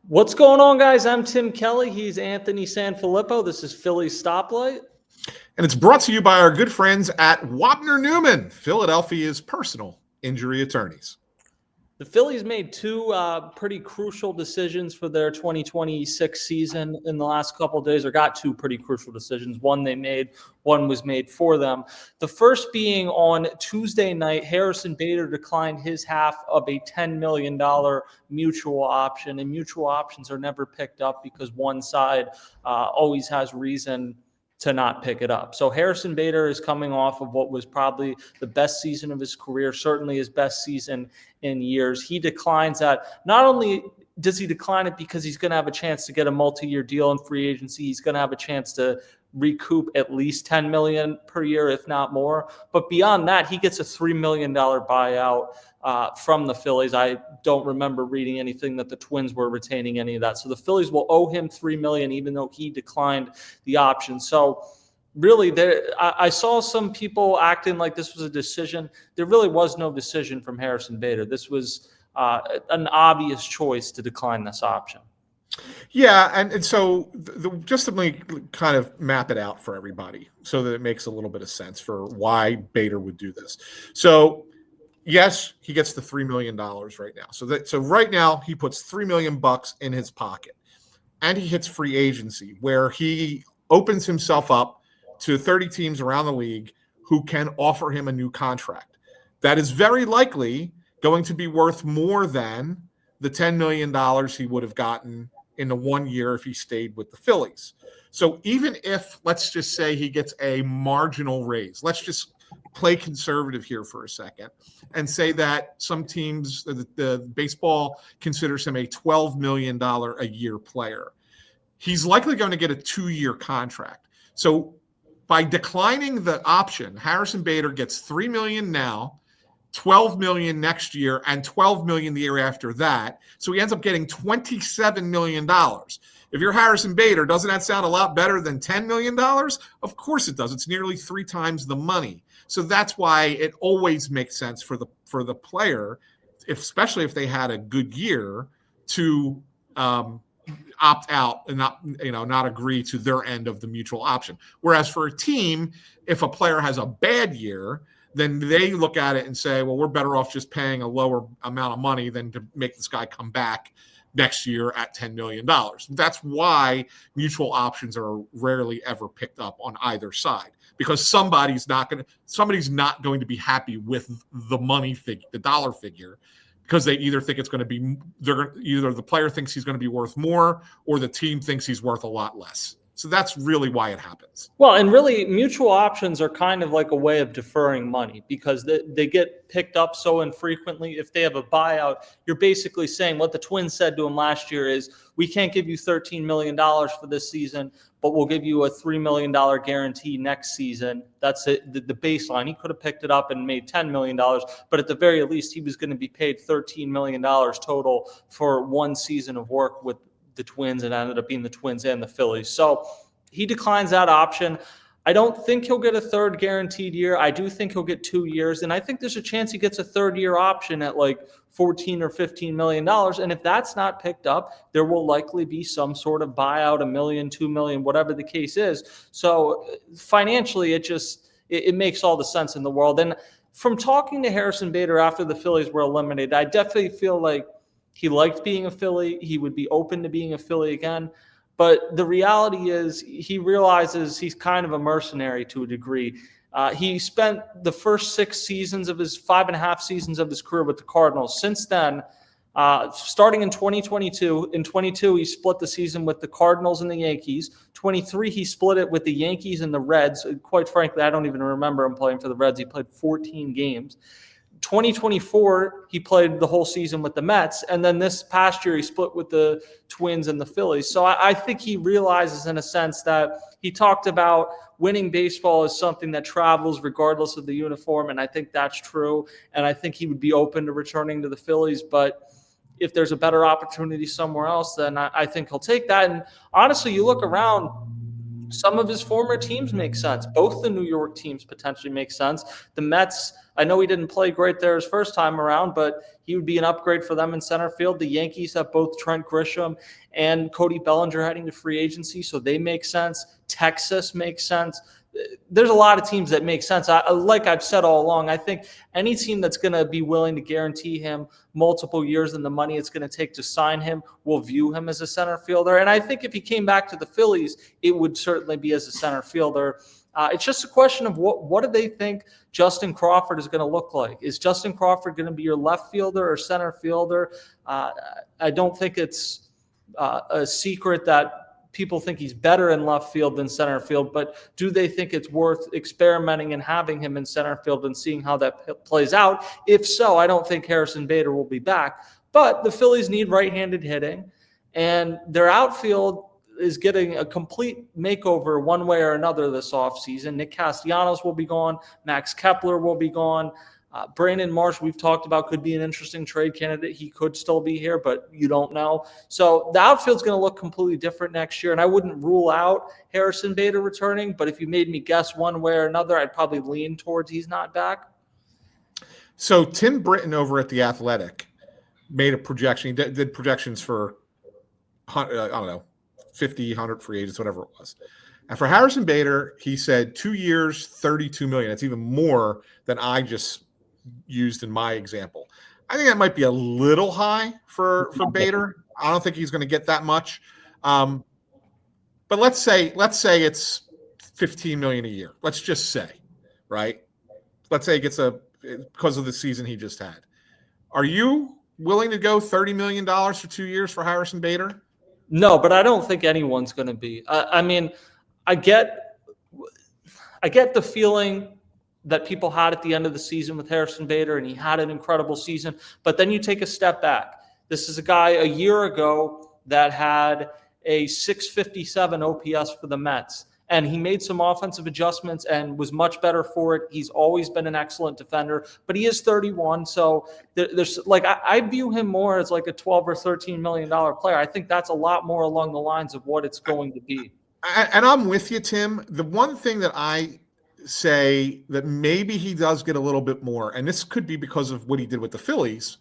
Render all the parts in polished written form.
What's going on, guys? I'm Tim Kelly. He's Anthony SanFilippo. This is Phillies Stoplight. And it's brought to you by our good friends at Wapner Newman, Philadelphia's personal injury attorneys. The Phillies made two pretty crucial decisions for their 2026 season in the last couple of days, or got two pretty crucial decisions. One they made, one was made for them. The first being on Tuesday night, Harrison Bader declined his half of a $10 million mutual option, and mutual options are never picked up because one side always has reason to not pick it up. So Harrison Bader is coming off of what was probably the best season of his career, certainly his best season in years. He declines that. Not only does he decline it because he's going to have a chance to get a multi-year deal in free agency, he's going to have a chance to recoup at least $10 million per year, if not more. But beyond that, he gets a $3 million buyout from the Phillies. I don't remember reading anything that the Twins were retaining any of that. So the Phillies will owe him $3 million, even though he declined the option. So really, I saw some people acting like this was a decision. There really was no decision from Harrison Bader. This was an obvious choice to decline this option. Yeah, and so just to kind of map it out for everybody so that it makes a little bit of sense for why Bader would do this. So yes, he gets the $3 million right now. So right now he puts $3 million in his pocket, and he hits free agency where he opens himself up to 30 teams around the league who can offer him a new contract. That is very likely going to be worth more than the $10 million he would have gotten in the 1 year if he stayed with the Phillies. So even if, let's just say he gets a marginal raise, let's just play conservative here for a second and say that some teams, the baseball considers him a $12 million a year player. He's likely going to get a 2-year contract. So by declining the option, Harrison Bader gets $3 million now, $12 million next year, and $12 million the year after that. So he ends up getting $27 million. If you're Harrison Bader, doesn't that sound a lot better than $10 million? Of course it does. It's nearly 3 times the money. So that's why it always makes sense for the player, especially if they had a good year, to opt out and not agree to their end of the mutual option. Whereas for a team, if a player has a bad year, then they look at it and say, well, we're better off just paying a lower amount of money than to make this guy come back next year at $10 million. That's why mutual options are rarely ever picked up on either side, because somebody's not going to be happy with the money figure, the dollar figure, because they either think it's going to be, either the player thinks he's going to be worth more or the team thinks he's worth a lot less. So that's really why it happens. Well, and really, mutual options are kind of like a way of deferring money because they get picked up so infrequently. If they have a buyout, you're basically saying what the Twins said to him last year is, we can't give you $13 million for this season, but we'll give you a $3 million guarantee next season. That's it, the baseline. He could have picked it up and made $10 million, but at the very least, he was going to be paid $13 million total for one season of work with the Twins, and ended up being the Twins and the Phillies. So he declines that option. I don't think he'll get a third guaranteed year. I do think he'll get 2 years, and I think there's a chance he gets a third-year option at like $14 or $15 million. And if that's not picked up, there will likely be some sort of buyout, $1 million, $2 million, whatever the case is. So financially, it makes all the sense in the world. And from talking to Harrison Bader after the Phillies were eliminated, I definitely feel like he liked being a Philly. He would be open to being a Philly again. But the reality is he realizes he's kind of a mercenary to a degree. He spent the first 6 seasons of his 5.5 seasons of his career with the Cardinals. Since then, starting in 2022, in 22, he split the season with the Cardinals and the Yankees. 23, he split it with the Yankees and the Reds. Quite frankly, I don't even remember him playing for the Reds. He played 14 games. 2024, he played the whole season with the Mets. And then this past year, he split with the Twins and the Phillies. So I think he realizes, in a sense, that he talked about winning baseball is something that travels regardless of the uniform. And I think that's true. And I think he would be open to returning to the Phillies. But if there's a better opportunity somewhere else, then I think he'll take that. And honestly, you look around, Some of his former teams make sense. Both the New York teams potentially make sense. The Mets, I know he didn't play great there his first time around, but he would be an upgrade for them in center field. The Yankees have both Trent Grisham and Cody Bellinger heading to free agency, so they make sense. Texas makes sense. There's a lot of teams that make sense. Like I've said all along, I think any team that's going to be willing to guarantee him multiple years and the money it's going to take to sign him will view him as a center fielder. And I think if he came back to the Phillies, it would certainly be as a center fielder. It's just a question of what do they think Justin Crawford is going to look like? Is Justin Crawford going to be your left fielder or center fielder? I don't think it's a secret that people think he's better in left field than center field, but do they think it's worth experimenting and having him in center field and seeing how that plays out? If so, I don't think Harrison Bader will be back. But the Phillies need right-handed hitting, and their outfield is getting a complete makeover one way or another this offseason. Nick Castellanos will be gone. Max Kepler will be gone. Brandon Marsh, we've talked about, could be an interesting trade candidate. He could still be here, but you don't know. So the outfield's going to look completely different next year, and I wouldn't rule out Harrison Bader returning, but if you made me guess one way or another, I'd probably lean towards he's not back. So Tim Britton over at The Athletic made a projection. He did projections for, I don't know, 50, 100 free agents, whatever it was. And for Harrison Bader, he said 2 years, $32 million. That's even more than I just used in my example. I think that might be a little high for Bader. I don't think he's going to get that much. But let's say it's $15 million a year. Let's just say, right? Let's say he gets because of the season he just had. Are you willing to go $30 million for 2 years for Harrison Bader? No, but I don't think anyone's going to be. I mean, I get the feeling that people had at the end of the season with Harrison Bader, and he had an incredible season. But then you take a step back. This is a guy a year ago that had a 657 OPS for the Mets, and he made some offensive adjustments and was much better for it. He's always been an excellent defender, but he is 31. So there's like, I view him more as like a 12 or $13 million player. I think that's a lot more along the lines of what it's going to be. And I'm with you, Tim. The one thing that I say that maybe he does get a little bit more, and this could be because of what he did with the Phillies,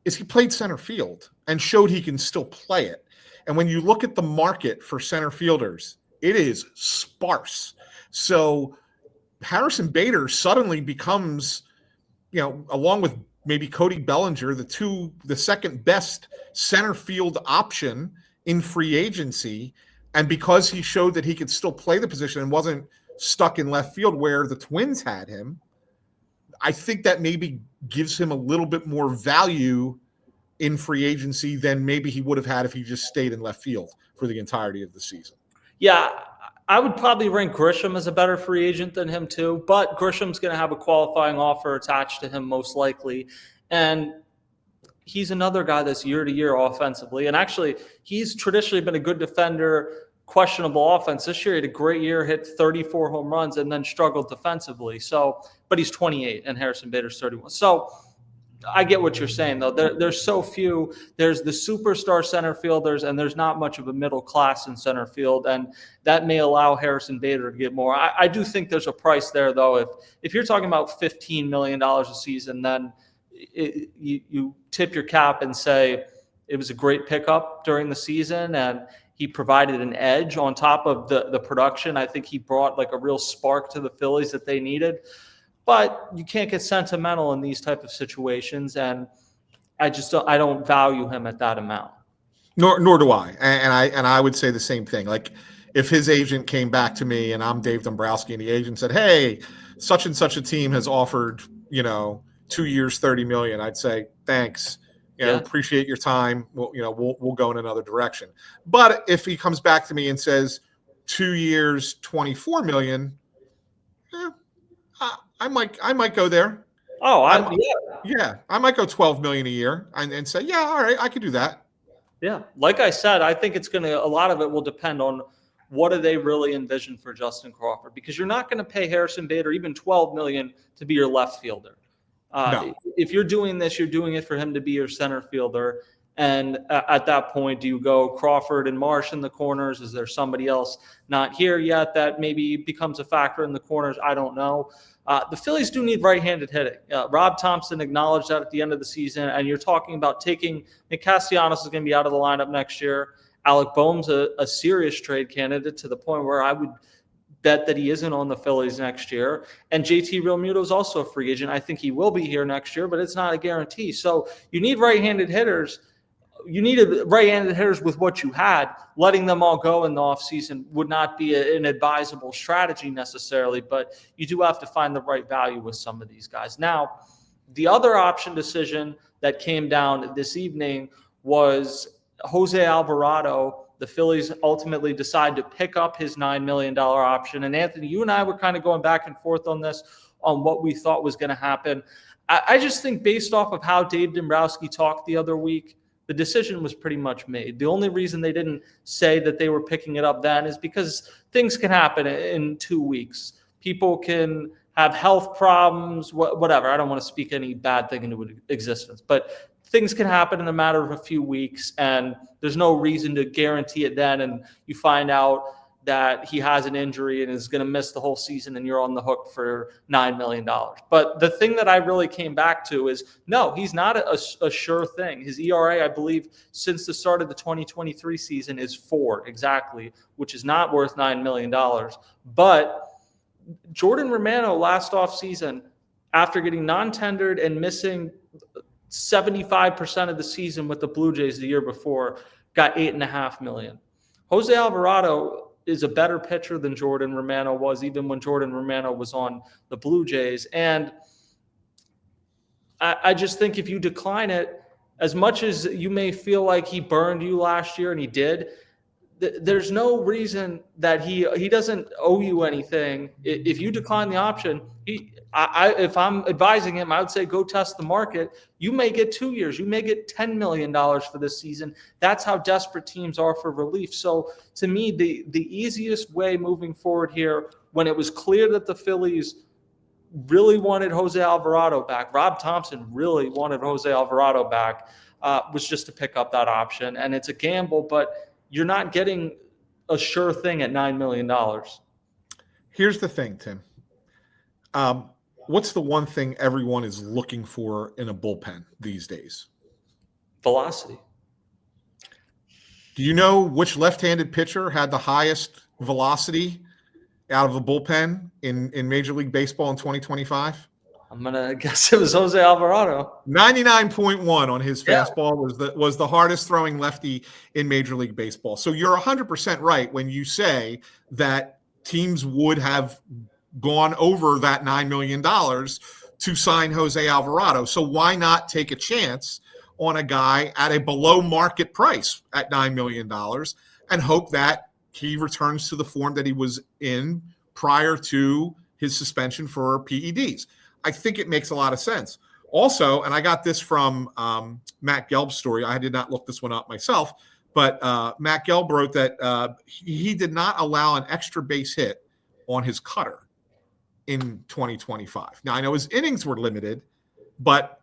is he played center field and showed he can still play it. And when you look at the market for center fielders, it is sparse. So Harrison Bader suddenly becomes, along with maybe Cody Bellinger, the second best center field option in free agency. And because he showed that he could still play the position and wasn't stuck in left field where the Twins had him, I think that maybe gives him a little bit more value in free agency than maybe he would have had if he just stayed in left field for the entirety of the season. Yeah, I would probably rank Grisham as a better free agent than him too, but Grisham's going to have a qualifying offer attached to him most likely. And he's another guy that's year to year offensively. And actually, he's traditionally been a good defender, questionable offense. This year, he had a great year, hit 34 home runs, and then struggled defensively. So, but he's 28 and Harrison Bader's 31. So I get what you're saying, though. There's so few. There's the superstar center fielders, and there's not much of a middle class in center field, and that may allow Harrison Bader to get more. I do think there's a price there, though. If you're talking about $15 million a season, then you tip your cap and say it was a great pickup during the season, and he provided an edge on top of the production. I think he brought like a real spark to the Phillies that they needed. But you can't get sentimental in these type of situations, and I don't value him at that amount. Nor do I. And I would say the same thing. Like if his agent came back to me and I'm Dave Dombrowski and the agent said, "Hey, such and such a team has offered, 2 years, $30 million," I'd say, "Thanks. Appreciate your time. We'll go in another direction." But if he comes back to me and says 2 years, $24 million, I might go there. Oh, I might go $12 million a year and say, yeah, all right, I could do that. Yeah, like I said, I think a lot of it will depend on what do they really envision for Justin Crawford, because you're not going to pay Harrison Bader even $12 million to be your left fielder. No. If you're doing this, you're doing it for him to be your center fielder. And at that point, do you go Crawford and Marsh in the corners? Is there somebody else not here yet that maybe becomes a factor in the corners? I don't know. The Phillies do need right-handed hitting. Rob Thompson acknowledged that at the end of the season, and you're talking about taking Nick Castellanos is going to be out of the lineup next year. Alec Boehm's a serious trade candidate to the point where I would bet that he isn't on the Phillies next year. And JT Realmuto is also a free agent. I think he will be here next year, but it's not a guarantee. So you need right-handed hitters. You needed right-handed hitters with what you had. Letting them all go in the offseason would not be an advisable strategy necessarily, but you do have to find the right value with some of these guys. Now, the other option decision that came down this evening was José Alvarado. The Phillies ultimately decide to pick up his $9 million option. And Anthony, you and I were kind of going back and forth on this, on what we thought was going to happen. I just think based off of how Dave Dombrowski talked the other week, the decision was pretty much made. The only reason they didn't say that they were picking it up then is because things can happen in 2 weeks. People can have health problems, whatever. I don't want to speak any bad thing into existence, but things can happen in a matter of a few weeks, and there's no reason to guarantee it then. And you find out that he has an injury and is going to miss the whole season, and you're on the hook for $9 million. But the thing that I really came back to is, no, he's not a sure thing. His ERA, I believe, since the start of the 2023 season is 4 exactly, which is not worth $9 million. But Jordan Romano last offseason, after getting non-tendered and missing 75% of the season with the Blue Jays the year before, got $8.5 million. José Alvarado is a better pitcher than Jordan Romano was, even when Jordan Romano was on the Blue Jays. And I just think if you decline it, as much as you may feel like he burned you last year, and he did, there's no reason that he doesn't owe you anything. If you decline the option, if I'm advising him, I would say go test the market. You may get 2 years. You may get $10 million for this season. That's how desperate teams are for relief. So to me, the easiest way moving forward here, when it was clear that the Phillies really wanted José Alvarado back, Rob Thompson really wanted José Alvarado back, was just to pick up that option. And it's a gamble, but you're not getting a sure thing at $9 million. Here's the thing, Tim. What's the one thing everyone is looking for in a bullpen these days? Velocity. Do you know which left-handed pitcher had the highest velocity out of a bullpen in Major League Baseball in 2025? I'm going to guess it was José Alvarado. 99.1 on his fastball was the hardest throwing lefty in Major League Baseball. So you're 100% right when you say that teams would have gone over that $9 million to sign José Alvarado. So why not take a chance on a guy at a below market price at $9 million and hope that he returns to the form that he was in prior to his suspension for PEDs? I think it makes a lot of sense. Also, and I got this from Matt Gelb's story. I did not look this one up myself, but Matt Gelb wrote that he did not allow an extra base hit on his cutter in 2025. Now, I know his innings were limited, but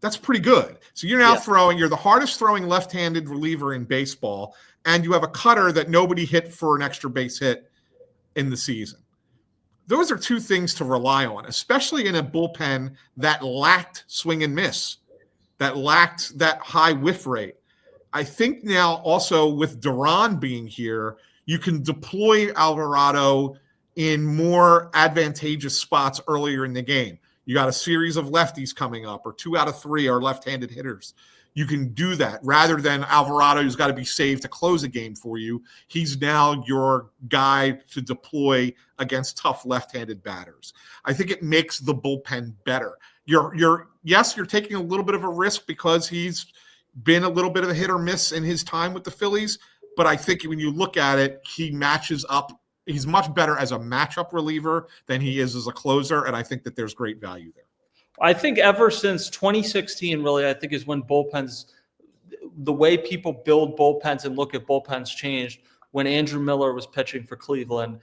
that's pretty good. So you're now you're the hardest throwing left-handed reliever in baseball, and you have a cutter that nobody hit for an extra base hit in the season. Those are two things to rely on, especially in a bullpen that lacked swing and miss, that lacked that high whiff rate. I think now also with Duran being here, you can deploy Alvarado in more advantageous spots earlier in the game. You got a series of lefties coming up, or 2 out of 3 are left-handed hitters. You can do that rather than Alvarado, who's got to be saved to close a game for you. He's now your guy to deploy against tough left-handed batters. I think it makes the bullpen better. You're taking a little bit of a risk because he's been a little bit of a hit or miss in his time with the Phillies, but I think when you look at it, he matches up. He's much better as a matchup reliever than he is as a closer, and I think that there's great value there. I think ever since 2016, really, I think is when bullpens, the way people build bullpens and look at bullpens changed when Andrew Miller was pitching for Cleveland.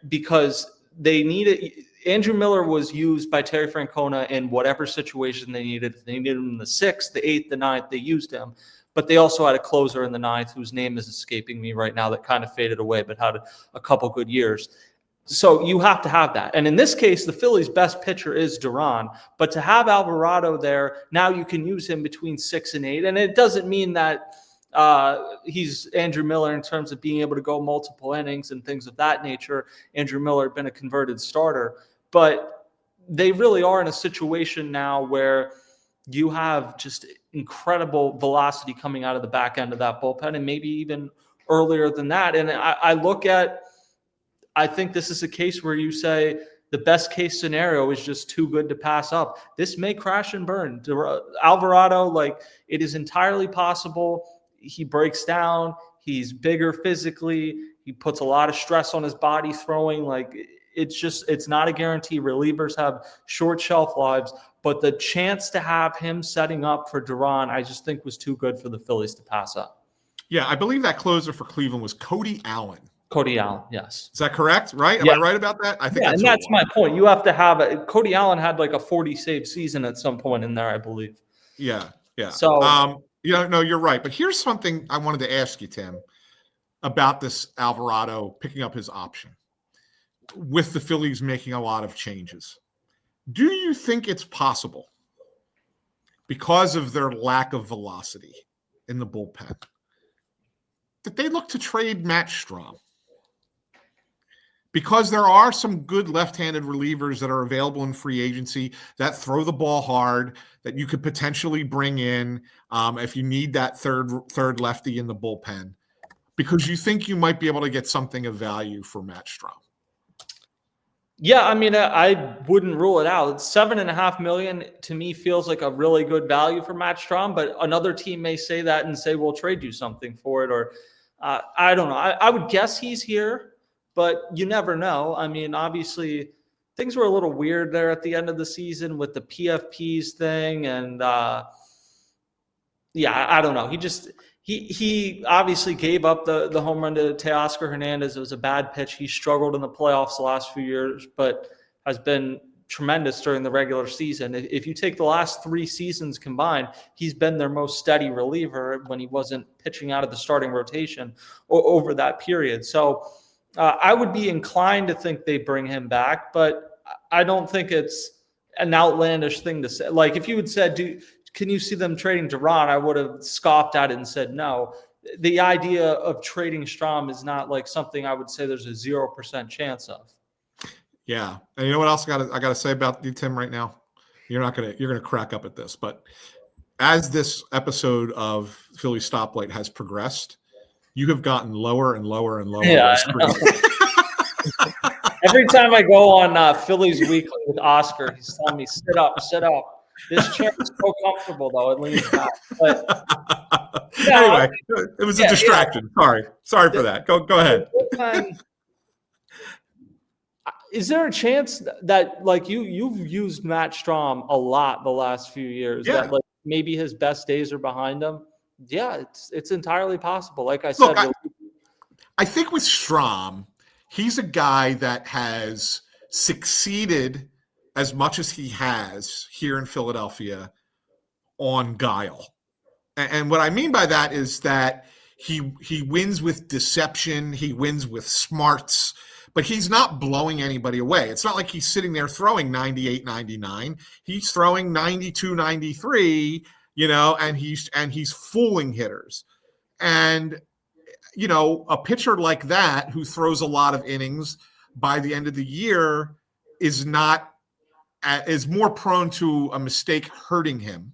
Because they needed, Andrew Miller was used by Terry Francona in whatever situation they needed. If they needed him in the 6th, the 8th, the 9th, they used him. But they also had a closer in the 9th whose name is escaping me right now that kind of faded away but had a couple good years. So you have to have that. And in this case, the Phillies' best pitcher is Duran. But to have Alvarado there, now you can use him between 6 and 8. And it doesn't mean that he's Andrew Miller in terms of being able to go multiple innings and things of that nature. Andrew Miller had been a converted starter. But they really are in a situation now where you have just incredible velocity coming out of the back end of that bullpen, and maybe even earlier than that. And I think this is a case where you say the best case scenario is just too good to pass up. This may crash and burn. Alvarado, like, it is entirely possible he breaks down. He's bigger physically. He puts a lot of stress on his body throwing. Like, it's not a guarantee. Relievers have short shelf lives, but the chance to have him setting up for Duran, I just think was too good for the Phillies to pass up. Yeah, I believe that closer for Cleveland was Cody Allen. Cody Allen, yes. Is that correct? Right? Am Yeah. I right about that? I think that's my point. You have to have Cody Allen had like a 40-save season at some point in there, I believe. Yeah. So, no, you're right. But here's something I wanted to ask you, Tim, about this Alvarado picking up his option with the Phillies making a lot of changes. Do you think it's possible, because of their lack of velocity in the bullpen, that they look to trade Matt Strahm? Because there are some good left-handed relievers that are available in free agency that throw the ball hard, that you could potentially bring in if you need that third lefty in the bullpen, because you think you might be able to get something of value for Matt Strahm. Yeah, I mean, I wouldn't rule it out. $7.5 million to me feels like a really good value for Matt Strahm, but another team may say that and say, we'll trade you something for it. Or I don't know. I would guess he's here, but you never know. I mean, obviously, things were a little weird there at the end of the season with the PFPs thing. And I don't know. He obviously gave up the home run to Teoscar Hernandez. It was a bad pitch. He struggled in the playoffs the last few years, but has been tremendous during the regular season. If you take the last 3 seasons combined, he's been their most steady reliever when he wasn't pitching out of the starting rotation over that period. So I would be inclined to think they bring him back, but I don't think it's an outlandish thing to say. Like, if you had said, can you see them trading Duran? I would have scoffed at it and said no. The idea of trading Strahm is not like something I would say there's a 0% chance of. Yeah, and you know what else I got to say about you, Tim? Right now, you're gonna crack up at this, but as this episode of Phillies Stoplight has progressed, you have gotten lower and lower and lower. Yeah. Every time I go on Phillies Weekly with Oscar, he's telling me, sit up. This chair is so comfortable, though. It leans back. But anyway, it was a distraction. Yeah. Sorry for that. Go ahead. Is there a chance that, like, you've used Matt Strahm a lot the last few years? Yeah. That, like, maybe his best days are behind him? Yeah, it's entirely possible. Like I said, I think with Strahm, he's a guy that has succeeded as much as he has here in Philadelphia on guile. And what I mean by that is that he wins with deception, he wins with smarts, but he's not blowing anybody away. It's not like he's sitting there throwing 98, 99. He's throwing 92, 93, and he's fooling hitters. And, a pitcher like that who throws a lot of innings by the end of the year is more prone to a mistake hurting him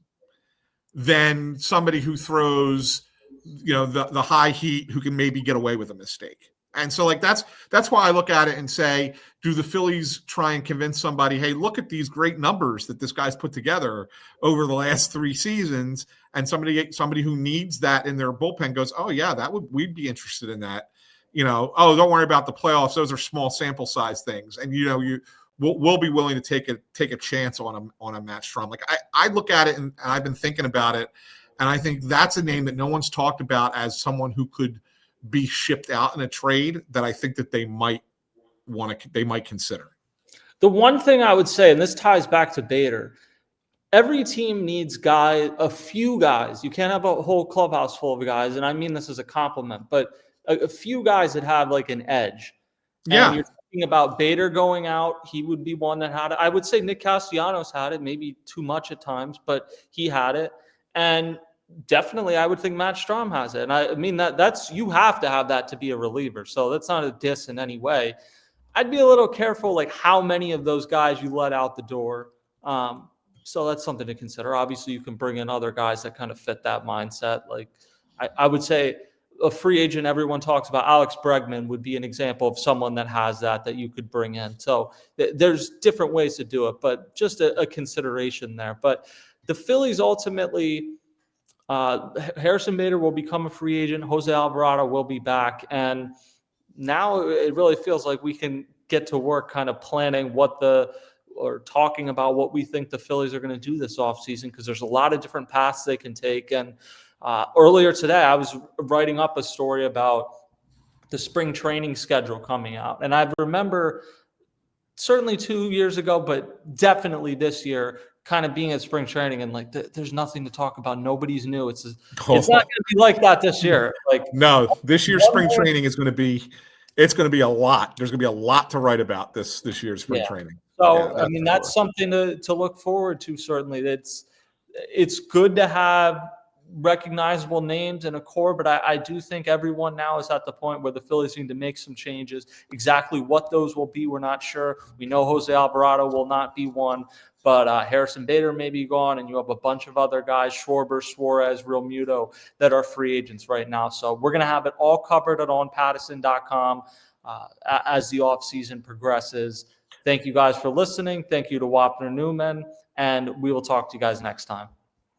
than somebody who throws, the high heat, who can maybe get away with a mistake. And so, like, that's why I look at it and say, do the Phillies try and convince somebody, hey, look at these great numbers that this guy's put together over the last 3 seasons, and somebody who needs that in their bullpen goes, oh yeah, we'd be interested in that. Oh, don't worry about the playoffs; those are small sample size things, and we'll be willing to take a chance on a Matt Strahm. Like, I look at it and I've been thinking about it, and I think that's a name that no one's talked about as someone who could be shipped out in a trade that I think that they might consider. The one thing I would say, and this ties back to Bader, every team needs a few guys. You can't have a whole clubhouse full of guys, and I mean this as a compliment, but a few guys that have like an edge. Yeah. And you're talking about Bader going out. He would be one that had it. I would say Nick Castellanos had it, maybe too much at times, but he had it. And definitely I would think Matt Strahm has it. And I mean, that's you have to have that to be a reliever. So that's not a diss in any way. I'd be a little careful, like how many of those guys you let out the door. So that's something to consider. Obviously, you can bring in other guys that kind of fit that mindset. Like I would say a free agent everyone talks about, Alex Bregman, would be an example of someone that has that you could bring in. So there's different ways to do it, but just a consideration there. But the Phillies ultimately, Harrison Bader will become a free agent. José Alvarado will be back. And now it really feels like we can get to work kind of planning or talking about what we think the Phillies are going to do this offseason, because there's a lot of different paths they can take. And earlier today, I was writing up a story about the spring training schedule coming out. And I remember certainly 2 years ago, but definitely this year, kind of being at spring training and like, there's nothing to talk about. Nobody's new. It's not going to be like that this year. Like, no, this year's spring training is going to be, it's going to be a lot. There's going to be a lot to write about this year's spring training. So, I mean, that's something to look forward to. Certainly, it's good to have recognizable names in a core, but I do think everyone now is at the point where the Phillies need to make some changes. Exactly what those will be, we're not sure. We know José Alvarado will not be one, but Harrison Bader may be gone, and you have a bunch of other guys, Schwarber, Suarez, Real Muto, that are free agents right now. So we're going to have it all covered on Pattison.com as the offseason progresses. Thank you guys for listening. Thank you to Wapner Newman, and we will talk to you guys next time.